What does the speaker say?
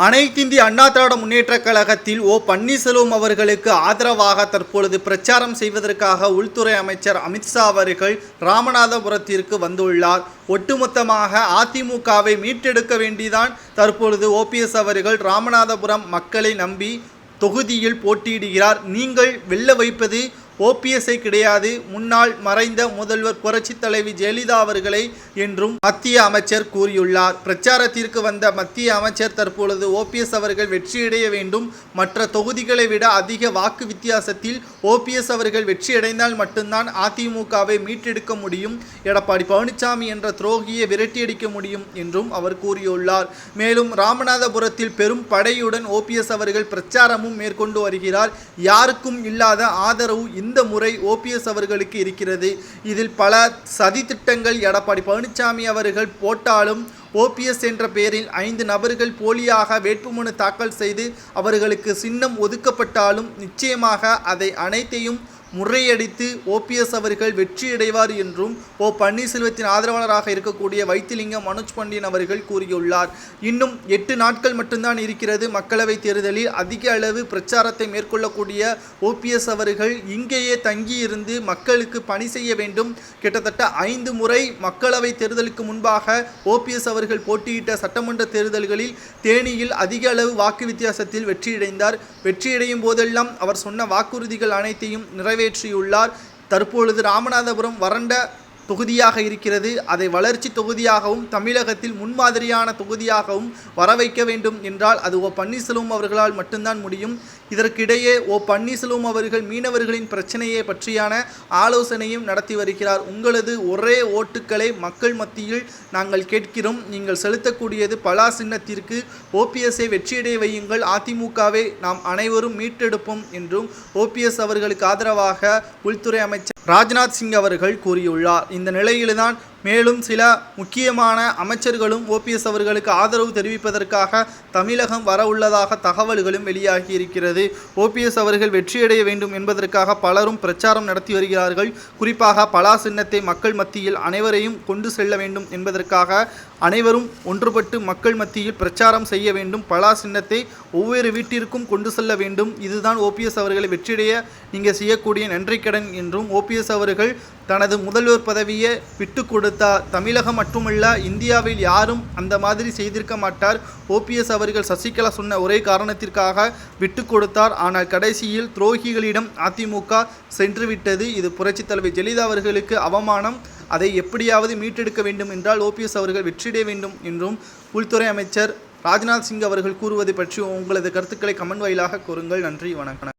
அனைத்திந்திய அண்ணா திராவிட முன்னேற்றக் கழகத்தில் பன்னீர்செல்வம் அவர்களுக்கு ஆதரவாக தற்பொழுது பிரச்சாரம் செய்வதற்காக உள்துறை அமைச்சர் அமித்ஷா அவர்கள் ராமநாதபுரத்திற்கு வந்துள்ளார். ஒட்டுமொத்தமாக அதிமுகவை மீட்டெடுக்க வேண்டிதான் தற்பொழுது ஓபிஎஸ் அவர்கள் ராமநாதபுரம் மக்களை நம்பி தொகுதியில் போட்டியிடுகிறார். நீங்கள் வெல்ல வைப்பது ஓபிஎஸ்ஐ கிடையாது, முன்னாள் மறைந்த முதல்வர் புரட்சித் தலைவி ஜெயலலிதா அவர்களை என்றும் மத்திய அமைச்சர் கூறியுள்ளார். பிரச்சாரத்திற்கு வந்த மத்திய அமைச்சர் தற்பொழுது ஓபிஎஸ் அவர்கள் வெற்றியடைய வேண்டும், மற்ற தொகுதிகளை விட அதிக வாக்கு வித்தியாசத்தில் ஓபிஎஸ் அவர்கள் வெற்றியடைந்தால் மட்டும்தான் அதிமுகவை மீட்டெடுக்க முடியும், எடப்பாடி பழனிசாமி என்ற துரோகியை விரட்டியடிக்க முடியும் என்றும் அவர் கூறியுள்ளார். மேலும் ராமநாதபுரத்தில் பெரும் படையுடன் ஓபிஎஸ் அவர்கள் பிரச்சாரமும் மேற்கொண்டு வருகிறார். யாருக்கும் இல்லாத ஆதரவு இந்த முறை ஓபிஎஸ் அவர்களுக்கு இருக்கிறது. இதில் பல சதி திட்டங்கள் எடப்பாடி பழனிசாமி அவர்கள் போட்டாலும் ஓபிஎஸ் என்ற பெயரில் 5 நபர்கள் போலியாக வேட்புமனு தாக்கல் செய்து அவர்களுக்கு சின்னம் ஒதுக்கப்பட்டாலும் நிச்சயமாக அதை அனைத்தையும் முறையடித்து ஓபிஎஸ் அவர்கள் வெற்றியடைவார் என்றும் பன்னீர்செல்வத்தின் ஆதரவாளராக இருக்கக்கூடிய வைத்திலிங்கம் மனோஜ் பாண்டியன் அவர்கள் கூறியுள்ளார். இன்னும் 8 நாட்கள் மட்டும்தான் இருக்கிறது மக்களவைத் தேர்தலில். அதிக அளவு பிரச்சாரத்தை மேற்கொள்ளக்கூடிய ஓபிஎஸ் அவர்கள் இங்கேயே தங்கியிருந்து மக்களுக்கு பணி செய்ய வேண்டும். கிட்டத்தட்ட 5 முறை மக்களவைத் தேர்தலுக்கு முன்பாக ஓபிஎஸ் அவர்கள் போட்டியிட்ட சட்டமன்ற தேர்தல்களில் தேனியில் அதிக அளவு வாக்கு வித்தியாசத்தில் வெற்றியடைந்தார். வெற்றியடையும் போதெல்லாம் அவர் சொன்ன வாக்குறுதிகள் அனைத்தையும் நிறைவேற்றியுள்ளார். தற்பொழுது ராமநாதபுரம் வறண்ட தொகுதியாக இருக்கிறது. அதை வளர்ச்சி தொகுதியாகவும் தமிழகத்தில் முன்மாதிரியான தொகுதியாகவும் வர வைக்க வேண்டும் என்றால் அது பன்னீர்செல்வம் அவர்களால் மட்டும்தான் முடியும். இதற்கிடையே பன்னீர்செல்வம் அவர்கள் மீனவர்களின் பிரச்சனையை பற்றியான ஆலோசனையும் நடத்தி வருகிறார். உங்களது ஒரே ஓட்டுக்களை மக்கள் மத்தியில் நாங்கள் கேட்கிறோம், நீங்கள் செலுத்தக்கூடியது பலா சின்னத்திற்கு ஓபிஎஸ்ஐ வெற்றியடைய வையுங்கள், அதிமுகவை நாம் அனைவரும் மீட்டெடுப்போம் என்றும் ஓபிஎஸ் அவர்களுக்கு ஆதரவாக உள்துறை அமைச்சர் ராஜ்நாத் சிங் அவர்கள் கூறியுள்ளார். இந்த நிலையில்தான் மேலும் சில முக்கியமான அமைச்சர்களும் ஓபிஎஸ் அவர்களுக்கு ஆதரவு தெரிவிப்பதற்காக தமிழகம் வர உள்ளதாக தகவல்களும் வெளியாகி இருக்கிறது. ஓபிஎஸ் அவர்கள் வெற்றியடைய வேண்டும் என்பதற்காக பலரும் பிரச்சாரம் நடத்தி வருகிறார்கள். குறிப்பாக பலா சின்னத்தை மக்கள் மத்தியில் அனைவரையும் கொண்டு செல்ல வேண்டும் என்பதற்காக அனைவரும் ஒன்றுபட்டு மக்கள் மத்தியில் பிரச்சாரம் செய்ய வேண்டும். பலா சின்னத்தை ஒவ்வொரு வீட்டிற்கும் கொண்டு செல்ல வேண்டும். இதுதான் ஓபிஎஸ் அவர்களை வெற்றியடைய நீங்கள் செய்யக்கூடிய நன்றிக்கடன் என்றும் ஓபிஎஸ் அவர்கள் தனது முதல்வர் பதவியை விட்டு கொடுத்தார். தமிழகம் மட்டுமல்ல, இந்தியாவில் யாரும் அந்த மாதிரி செய்திருக்க மாட்டார். ஓபிஎஸ் அவர்கள் சசிகலா சொன்ன ஒரே காரணத்திற்காக விட்டு கொடுத்தார். ஆனால் கடைசியில் துரோகிகளிடம் அதிமுக சென்றுவிட்டது. இது புரட்சித் தலைவி ஜெயலலிதா அவர்களுக்கு அவமானம். அதை எப்படியாவது மீட்டெடுக்க வேண்டும் என்றால் ஓபிஎஸ் அவர்கள் வெற்றியடைய வேண்டும் என்றும் உள்துறை அமைச்சர் ராஜ்நாத் சிங் அவர்கள் கூறுவதை பற்றி உங்களது கருத்துக்களை கமெண்ட் வாயிலாக கூறுங்கள். நன்றி, வணக்கம்.